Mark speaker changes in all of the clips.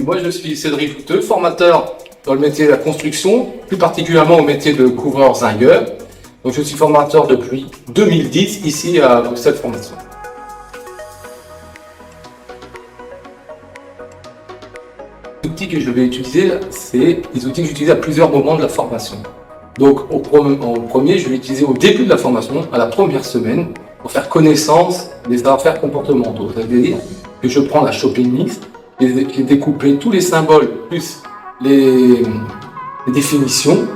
Speaker 1: moi je suis Cédric Houteux, formateur dans le métier de la construction, plus particulièrement au métier de couvreur-zingueur. Donc je suis formateur depuis 2010 ici à Bruxelles Formation. Les outils que je vais utiliser, c'est des outils que j'utilise à plusieurs moments de la formation. Donc en premier, je vais utiliser au début de la formation, à la première semaine, pour faire connaissance des savoir-faire comportementaux. C'est-à-dire que je prends la shopping list, j'ai découpé tous les symboles plus les définitions,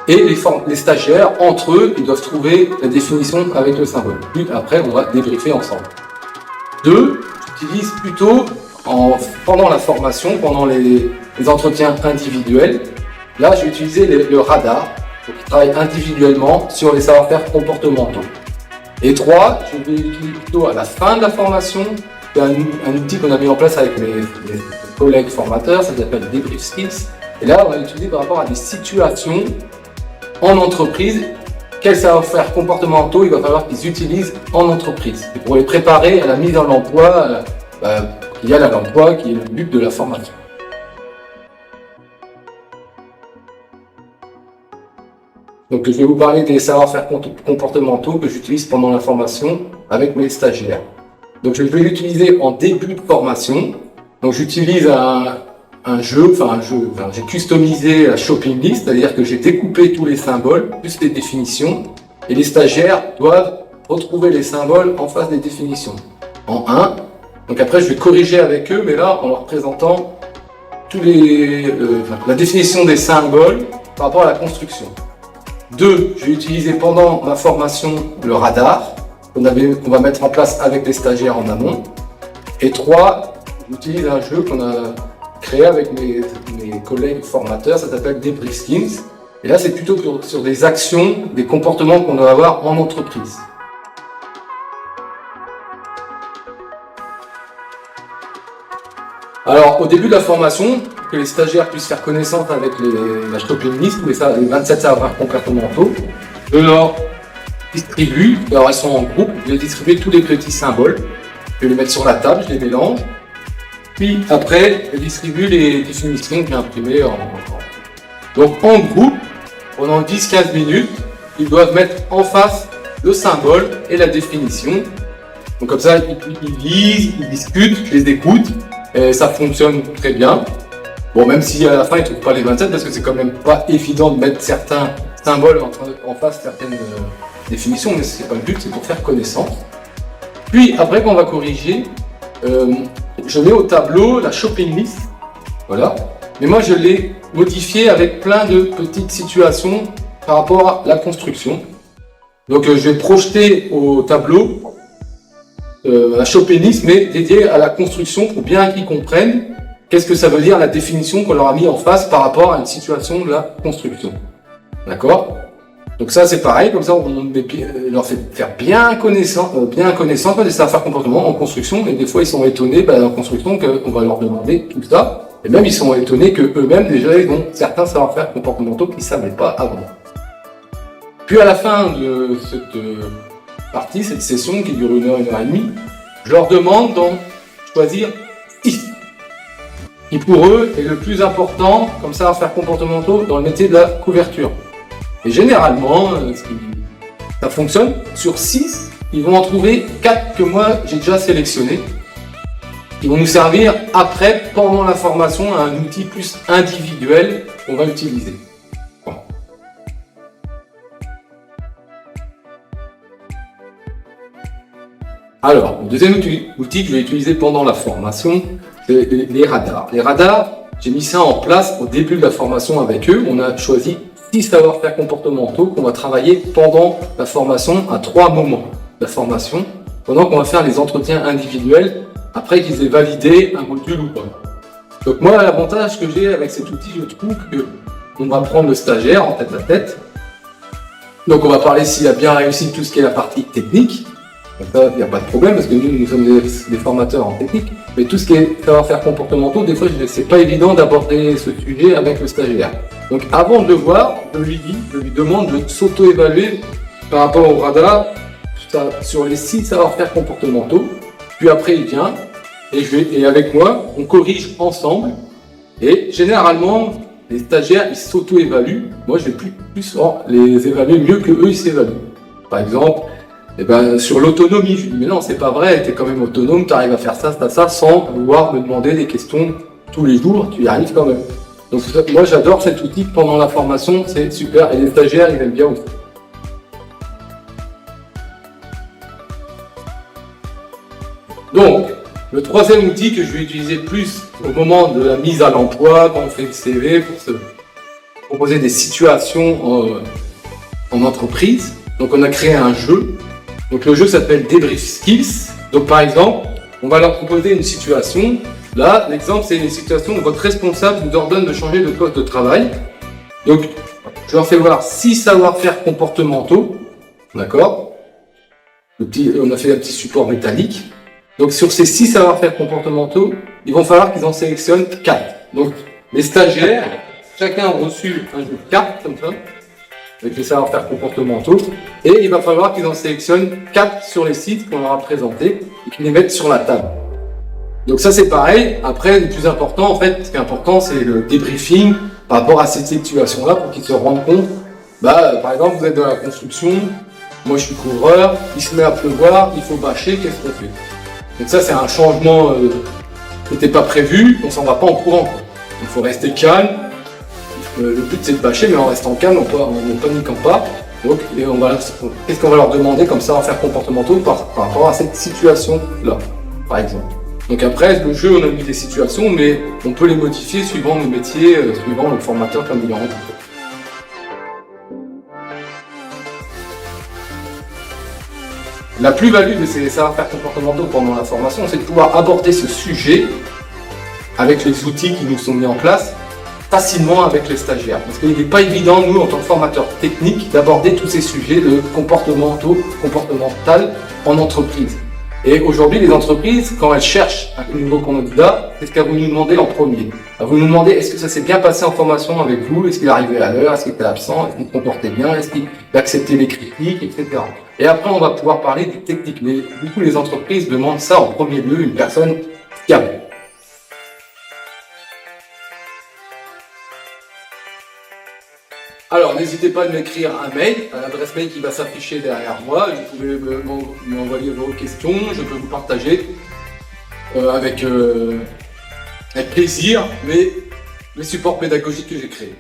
Speaker 1: et les stagiaires, entre eux, ils doivent trouver la définition avec le symbole. Puis après, on va débriefer ensemble. 2, j'utilise plutôt pendant la formation, pendant les entretiens individuels. Là, j'ai utilisé le radar, donc ils travaillent individuellement sur les savoir-faire comportementaux. Et 3, je vais l'utiliser plutôt à la fin de la formation. C'est un outil qu'on a mis en place avec mes collègues formateurs, ça s'appelle Debrief Skills. Et là, on va l'utiliser par rapport à des situations en entreprise. Quels savoir-faire comportementaux il va falloir qu'ils utilisent en entreprise. Et pour les préparer à la mise en emploi, il y a l'emploi qui est le but de la formation. Donc je vais vous parler des savoir-faire comportementaux que j'utilise pendant la formation avec mes stagiaires. Donc je vais l'utiliser en début de formation. Donc j'utilise un jeu, j'ai customisé la shopping list, c'est-à-dire que j'ai découpé tous les symboles, plus les définitions, et les stagiaires doivent retrouver les symboles en face des définitions. En 1, donc après je vais corriger avec eux, mais là en leur présentant la définition des symboles par rapport à la construction. 2, je vais utiliser pendant ma formation le radar, qu'on va mettre en place avec les stagiaires en amont. Et 3, j'utilise un jeu qu'on a créé avec mes collègues formateurs, ça s'appelle Debrief Skills. Et là, c'est plutôt sur des actions, des comportements qu'on doit avoir en entreprise. Alors, au début de la formation, que les stagiaires puissent faire connaissance avec la shopping list, les 27 savoir-faire comportementaux, je leur distribue, alors ils sont en groupe, je vais distribuer tous les petits symboles, je vais les mettre sur la table, je les mélange. Puis après, je distribue les définitions que j'ai imprimées Donc en groupe, pendant 10-15 minutes, ils doivent mettre en face le symbole et la définition. Donc comme ça, ils lisent, ils discutent, je les écoute, et ça fonctionne très bien. Bon, même si à la fin, ils ne trouvent pas les 27, parce que c'est quand même pas évident de mettre certains symboles en face certaines définitions, mais ce n'est pas le but, c'est pour faire connaissance. Puis après, quand on va corriger, je mets au tableau la shopping list, voilà. Mais moi, je l'ai modifié avec plein de petites situations par rapport à la construction. Donc, je vais projeter au tableau la shopping list, mais dédiée à la construction pour bien qu'ils comprennent qu'est-ce que ça veut dire la définition qu'on leur a mis en face par rapport à une situation de la construction. D'accord? Donc ça, c'est pareil, comme ça, on leur fait faire bien connaissance des savoir-faire comportement en construction, et des fois, ils sont étonnés, en construction, qu'on va leur demander tout ça, et même, ils sont étonnés qu'eux-mêmes, déjà, ils ont certains savoir-faire comportementaux qu'ils ne savaient pas avant. Puis, à la fin de cette partie, cette session qui dure 1 heure, 1 heure et demie, je leur demande d'en choisir 6, qui pour eux est le plus important comme savoir-faire comportementaux dans le métier de la couverture. Et généralement, ça fonctionne. Sur 6, ils vont en trouver 4 que moi j'ai déjà sélectionnés. Ils vont nous servir après, pendant la formation, à un outil plus individuel qu'on va utiliser. Bon. Alors, le deuxième outil que je vais utiliser pendant la formation, c'est les radars. Les radars, j'ai mis ça en place au début de la formation avec eux. On a choisi 6 savoir-faire comportementaux qu'on va travailler pendant la formation à 3 moments de la formation, pendant qu'on va faire les entretiens individuels après qu'ils aient validé un module ou pas. Donc moi, l'avantage que j'ai avec cet outil, je trouve qu'on va prendre le stagiaire en tête à tête. Donc on va parler s'il a bien réussi tout ce qui est la partie technique. Donc ça, il n'y a pas de problème parce que nous sommes des formateurs en technique. Mais tout ce qui est savoir-faire comportementaux, des fois, c'est pas évident d'aborder ce sujet avec le stagiaire. Donc avant de le voir, je lui demande de s'auto-évaluer par rapport au radar sur les 6 savoir-faire comportementaux. Puis après, il vient et avec moi, on corrige ensemble Et généralement, les stagiaires, ils s'auto-évaluent. Moi, je vais plus souvent les évaluer mieux que eux, ils s'évaluent. Par exemple, sur l'autonomie, je dis, mais non, c'est pas vrai, tu es quand même autonome, tu arrives à faire ça, sans vouloir me demander des questions tous les jours, tu y arrives quand même. Donc moi, j'adore cet outil pendant la formation, c'est super, et les stagiaires, ils aiment bien aussi. Donc, le troisième outil que je vais utiliser plus au moment de la mise à l'emploi, quand on fait le CV, pour se proposer des situations en entreprise. Donc on a créé un jeu. Donc le jeu s'appelle Debrief Skills. Donc par exemple, on va leur proposer une situation. Là, l'exemple, c'est une situation où votre responsable vous ordonne de changer de poste de travail. Donc, je leur fais voir 6 savoir-faire comportementaux. D'accord ? On a fait un petit support métallique. Donc sur ces 6 savoir-faire comportementaux, il va falloir qu'ils en sélectionnent 4. Donc les stagiaires, chacun a reçu un jeu de cartes comme ça, avec les savoir-faire comportementaux, et il va falloir qu'ils en sélectionnent 4 sur les 6 qu'on leur a présentés et qu'ils les mettent sur la table. Donc ça c'est pareil. Après, le plus important, en fait, ce qui est important, c'est le débriefing par rapport à cette situation-là pour qu'ils se rendent compte. Par exemple, vous êtes dans la construction, moi je suis couvreur, il se met à pleuvoir, il faut bâcher, qu'est-ce qu'on fait ? Donc ça c'est un changement qui n'était pas prévu, on s'en va pas en courant. Il faut rester calme. Le but c'est de bâcher, mais en restant calme, en ne paniquant pas. Donc, qu'est-ce qu'on va leur demander comme ça en faire comportementaux par rapport à cette situation-là, par exemple. Donc après, le jeu, on a mis des situations, mais on peut les modifier suivant le métier, suivant le formateur comme il en rentre. La plus-value de ces savoir-faire comportementaux pendant la formation, c'est de pouvoir aborder ce sujet avec les outils qui nous sont mis en place facilement avec les stagiaires. Parce qu'il n'est pas évident, nous, en tant que formateurs techniques, d'aborder tous ces sujets de comportemental en entreprise. Et aujourd'hui, les entreprises, quand elles cherchent un nouveau candidat, c'est ce qu'elles vont nous demander en premier. Elles vont nous demander, est-ce que ça s'est bien passé en formation avec vous? Est-ce qu'il est arrivé à l'heure? Est-ce qu'il était absent? Est-ce qu'il se comportait bien? Est-ce qu'il acceptait les critiques, etc. Et après, on va pouvoir parler des techniques. Mais du coup, les entreprises demandent ça en premier lieu, une personne fiable. Alors, n'hésitez pas à m'écrire un mail à l'adresse mail qui va s'afficher derrière moi. Vous pouvez m'envoyer vos questions, je peux vous partager avec plaisir les supports pédagogiques que j'ai créés.